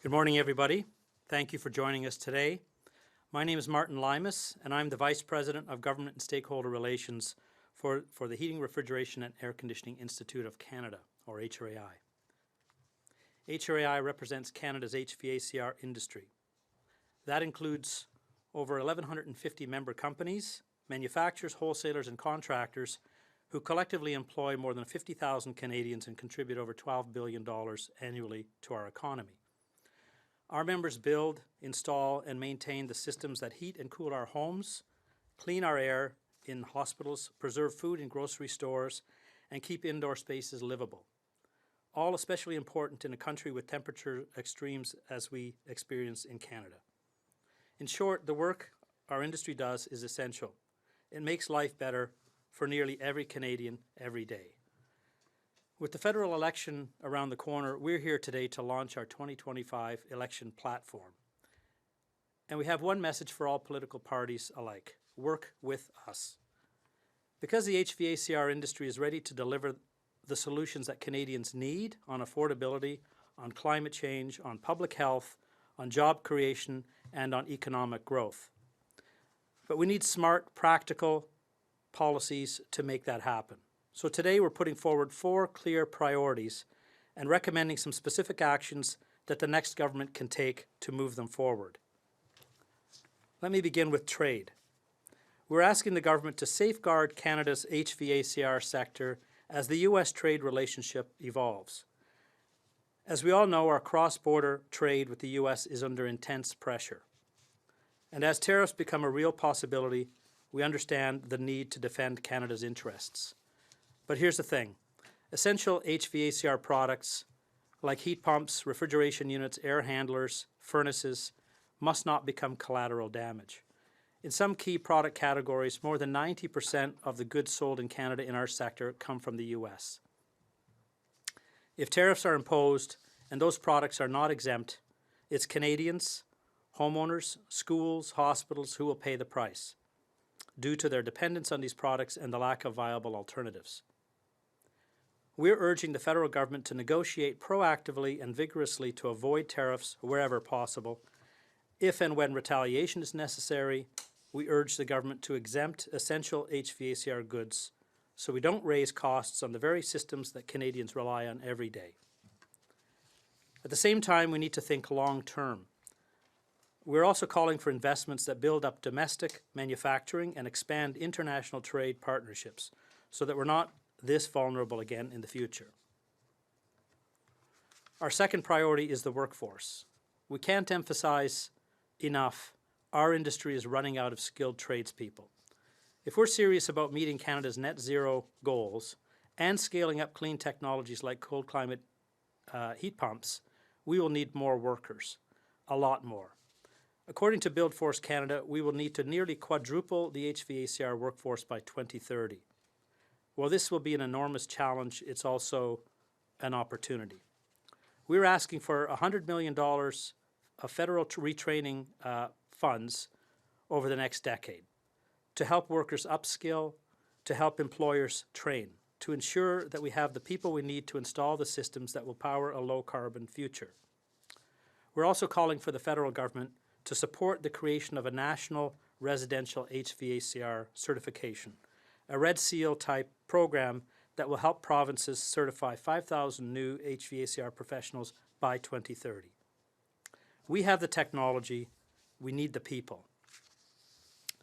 Good morning, everybody. Thank you for joining us today. My name is Martin Limas, and I'm the Vice President of Government and Stakeholder Relations for the Heating, Refrigeration and Air Conditioning Institute of Canada, or HRAI. HRAI represents Canada's HVACR industry. That includes over 1,150 member companies, manufacturers, wholesalers, and contractors who collectively employ more than 50,000 Canadians and contribute over $12 billion annually to our economy. Our members build, install, and maintain the systems that heat and cool our homes, clean our air in hospitals, preserve food in grocery stores, and keep indoor spaces livable. All especially important in a country with temperature extremes as we experience in Canada. In short, the work our industry does is essential. It makes life better for nearly every Canadian every day. With the federal election around the corner, we're here today to launch our 2025 election platform. And we have one message for all political parties alike: work with us. Because the HVACR industry is ready to deliver the solutions that Canadians need on affordability, on climate change, on public health, on job creation, and on economic growth. But we need smart, practical policies to make that happen. So today we're putting forward 4 clear priorities and recommending some specific actions that the next government can take to move them forward. Let me begin with trade. We're asking the government to safeguard Canada's HVACR sector as the U.S. trade relationship evolves. As we all know, our cross-border trade with the U.S. is under intense pressure. And as tariffs become a real possibility, we understand the need to defend Canada's interests. But here's the thing. Essential HVACR products like heat pumps, refrigeration units, air handlers, furnaces must not become collateral damage. In some key product categories, more than 90% of the goods sold in Canada in our sector come from the U.S. If tariffs are imposed and those products are not exempt, it's Canadians, homeowners, schools, hospitals who will pay the price due to their dependence on these products and the lack of viable alternatives. We're urging the federal government to negotiate proactively and vigorously to avoid tariffs wherever possible. If and when retaliation is necessary, we urge the government to exempt essential HVACR goods so we don't raise costs on the very systems that Canadians rely on every day. At the same time, we need to think long-term. We're also calling for investments that build up domestic manufacturing and expand international trade partnerships so that we're not this vulnerable again in the future. Our second priority is the workforce. We can't emphasize enough our industry is running out of skilled tradespeople. If we're serious about meeting Canada's net zero goals and scaling up clean technologies like cold climate heat pumps, we will need more workers, a lot more. According to Build Force Canada, we will need to nearly quadruple the HVACR workforce by 2030. While this will be an enormous challenge, it's also an opportunity. We're asking for $100 million of federal retraining funds over the next decade to help workers upskill, to help employers train, to ensure that we have the people we need to install the systems that will power a low-carbon future. We're also calling for the federal government to support the creation of a national residential HVACR certification, a Red Seal type program that will help provinces certify 5,000 new HVACR professionals by 2030. We have the technology, we need the people.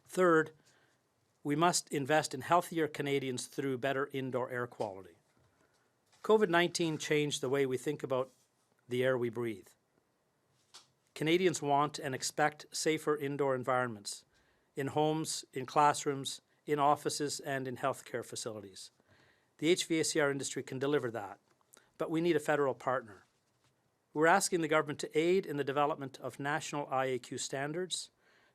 Third, we must invest in healthier Canadians through better indoor air quality. COVID-19 changed the way we think about the air we breathe. Canadians want and expect safer indoor environments in homes, in classrooms, in offices, and in healthcare facilities. The HVACR industry can deliver that, but we need a federal partner. We're asking the government to aid in the development of national IAQ standards,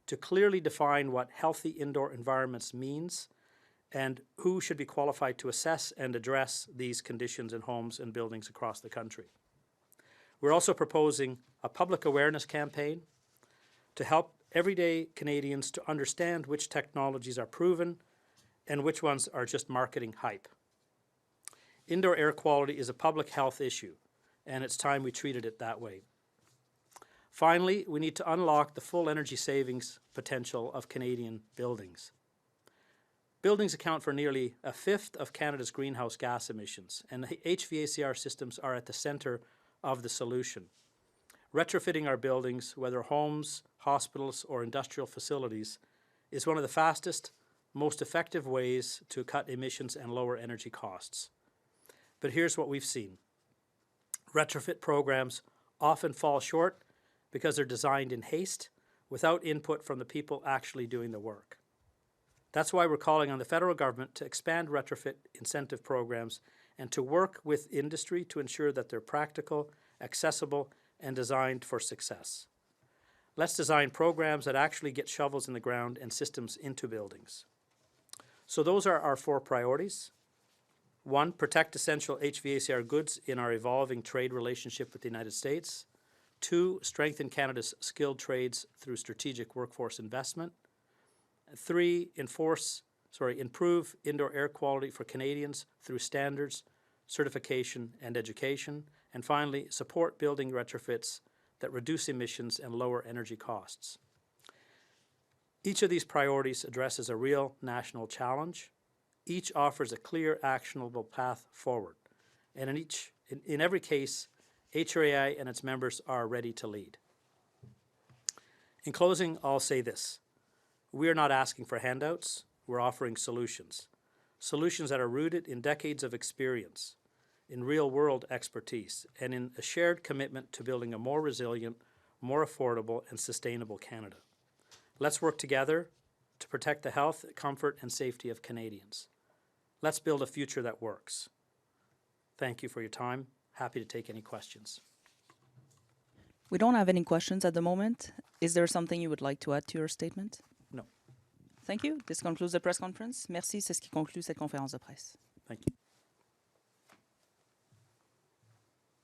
to clearly define what healthy indoor environments means and who should be qualified to assess and address these conditions in homes and buildings across the country. We're also proposing a public awareness campaign to help everyday Canadians to understand which technologies are proven and which ones are just marketing hype. Indoor air quality is a public health issue, and it's time we treated it that way. Finally, we need to unlock the full energy savings potential of Canadian buildings. Buildings account for nearly a fifth of Canada's greenhouse gas emissions, and the HVACR systems are at the centre of the solution. Retrofitting our buildings, whether homes, hospitals, or industrial facilities, is one of the fastest, most effective ways to cut emissions and lower energy costs. But here's what we've seen. Retrofit programs often fall short because they're designed in haste without input from the people actually doing the work. That's why we're calling on the federal government to expand retrofit incentive programs and to work with industry to ensure that they're practical, accessible, and designed for success. Let's design programs that actually get shovels in the ground and systems into buildings. So those are our 4 priorities. 1, protect essential HVACR goods in our evolving trade relationship with the United States. 2, strengthen Canada's skilled trades through strategic workforce investment. 3, improve indoor air quality for Canadians through standards, certification, and education. And finally, support building retrofits that reduce emissions and lower energy costs. Each of these priorities addresses a real national challenge. Each offers a clear, actionable path forward. And in every case, HRAI and its members are ready to lead. In closing, I'll say this. We are not asking for handouts. We're offering solutions. Solutions that are rooted in decades of experience, in real-world expertise, and in a shared commitment to building a more resilient, more affordable, and sustainable Canada. Let's work together to protect the health, comfort, and safety of Canadians. Let's build a future that works. Thank you for your time. Happy to take any questions. We don't have any questions at the moment. Is there something you would like to add to your statement? No. Thank you. This concludes the press conference. Merci. C'est ce qui conclut cette conférence de presse. Thank you.